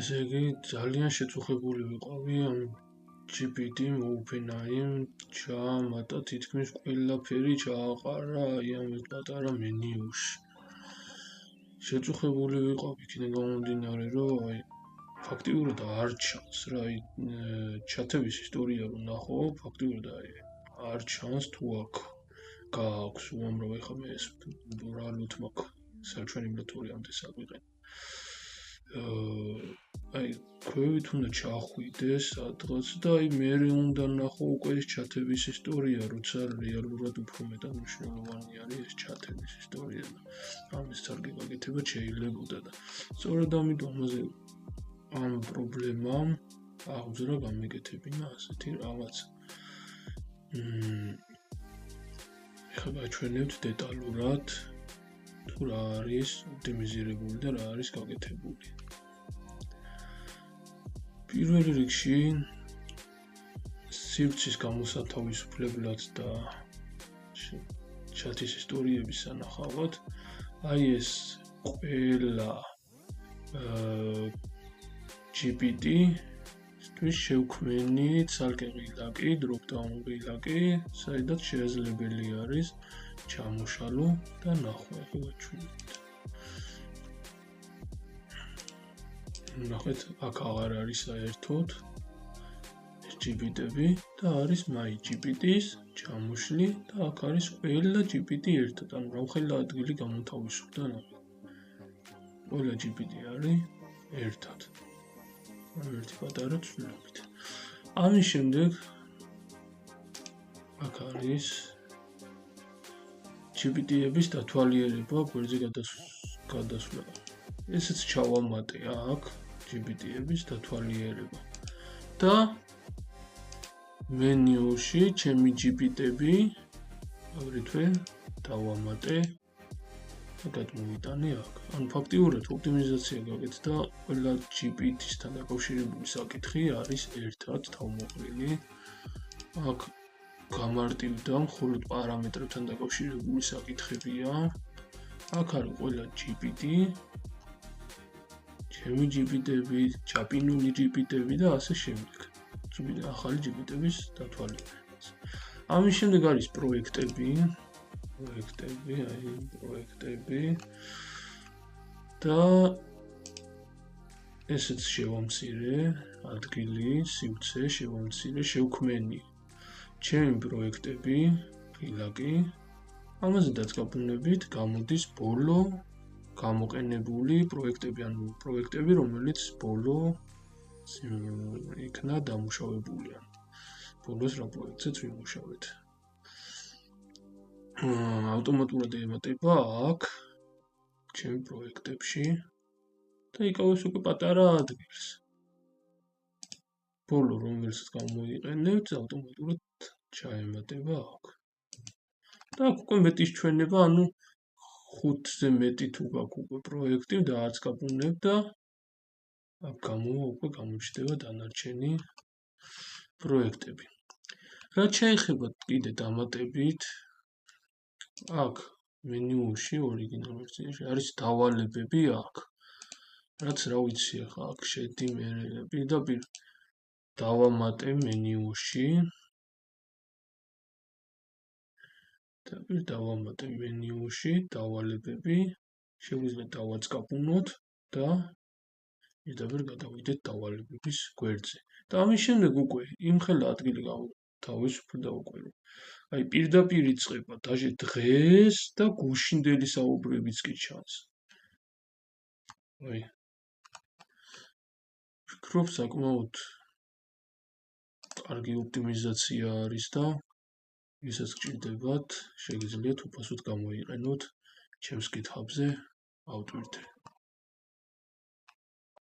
ესე იგი ძალიან შეწუხებული ვიყავი ამ GPT მოუფენაიმ ჩაამატა თითქმის ყველაფერი ჩააყარა აი ამ პატარა მენიუში. შეწუხებული ვიყავი იქიდან გამომდინარე, რომ აი ფაქტიურად არ ჩანს რა, აი ჩათების ისტორია რო ნახო, ფაქტიურად აი არ ჩანს თუ აქ გააქვს უამრავ ეხლა მე ეს რა ლუთ მაქვს საჩვენი მეთორიამდე საგვიყენ. აი ქვევით უნდა ჩახვიდეს სადღაც და აი მე უნდა ნახო უკვე ეს ჩათების ისტორია, როცა რეალურად უფრო მეტად მნიშვნელოვანი არის ეს ჩათების ისტორია და ამის თარგე გაკეთება შეიძლებოდა და სწორედ ამიტომ ამაზე ამ პრობლემამ აღძრა გამეკეთებინა ასეთი რაღაც. ეხლა გაჩვენებთ დეტალურად თუ რა არის ოპტიმიზირებული და რა არის გაკეთებული. პირველ რიგში სივრცის გამოსათავისუფლებლად და ჩათის ისტორიების სანახავად აი ეს ყველა GPT თვის შევქმენი ცალკე ღილაკი, drop-down ღილაკი, საიდანაც შესაძლებელი არის ჩამოშალო და ნახვა. ეხლა ვაჩვენებთ. ნახეთ, აქ აღარ არის საერთოდ ეს GPT-ები და არის my GPT-ის ჩამოშლი და აქ არის ყველა GPT ერთად, ანუ რამხელა ადგილი გამოთავისუფლდა ნახეთ. ყველა GPT არის ერთად. ერთი პატარა ცვლილებით. ამის შემდეგ აქ არის GPT-ების დათვალიერება, გვერდზე გადასვლა. ესეც ჩავამატე აქ GPT-ების დათვალიერება. და მენიუში ჩემი GPT-ები აგრეთვე დავამატე და გადმოვიტანე აქ. ანუ ფაქტიურად ოპტიმიზაცია გაკეთდა ყველა GPT-სთან დაკავშირებული საკითხი არის ერთად თავმოყრილი. აქ გამარტივდა მხოლოდ პარამეტრებთან დაკავშირებული საკითხებია. აქ არის ყველა GPT, ჩემი GPT-ები, ჩაპინული GPT-ები და ასე შემდეგ. ახალი GPT-ების დათვალიერება. ამის შემდეგ არის პროექტები და ესეც შევამცირე ადგილი, სივრცე შევამცირე, შევქმენი ჩემი პროექტები, ღილაკი. ამაზედაც გაბუნებით გამოდის ბოლო გამოყენებული პროექტები, ანუ პროექტები, რომელიც ბოლო იქნა დამუშავებული. ბოლოს რა პროექტზეც ვიმუშავეთ. ავტომატურად ემატება აქ ჩემი პროექტებში და იკავებს უკვე პატარა ადგილს. ბოლო რომელსაც გამოიყენებთ, ავტომატურად ჩაემატება აქ. და აქ უკვე მეტის ჩვენება, ანუ 5-ზე მეტი თუ გაქვს უკვე პროექტი და არც გაბუნებ და აქ უკვე გამოჩნდება დანარჩენი პროექტები. რაც შეეხება კიდე დამატებით, აქ მენიუში ორიგინალ ვერსიაში არის დავალებები აქ. რაც რა ვიცი ახლა აქ შედი მე პირდაპირ დავამატე მენიუში. დავალებები, შეგვიძლია დავაწყაბუნოთ და პირდაპირ გადავიდეთ დავალებების გვერდზე. და ამის შემდეგ უკვე იმხელა ადგილი თავისუფლდა უკვე. აი პირდაპირ იწყება დაჟე დღეს და გუშინდელი საუბრებიც კი ჩანს. აი ვფიქრობ საკმაოდ კარგი ოპტიმიზაცია არის და ვისაც გჭირდებათ, შეგიძლიათ უფასოდ გამოიყენოთ ჩემს GitHub-ზე ავტვირთე.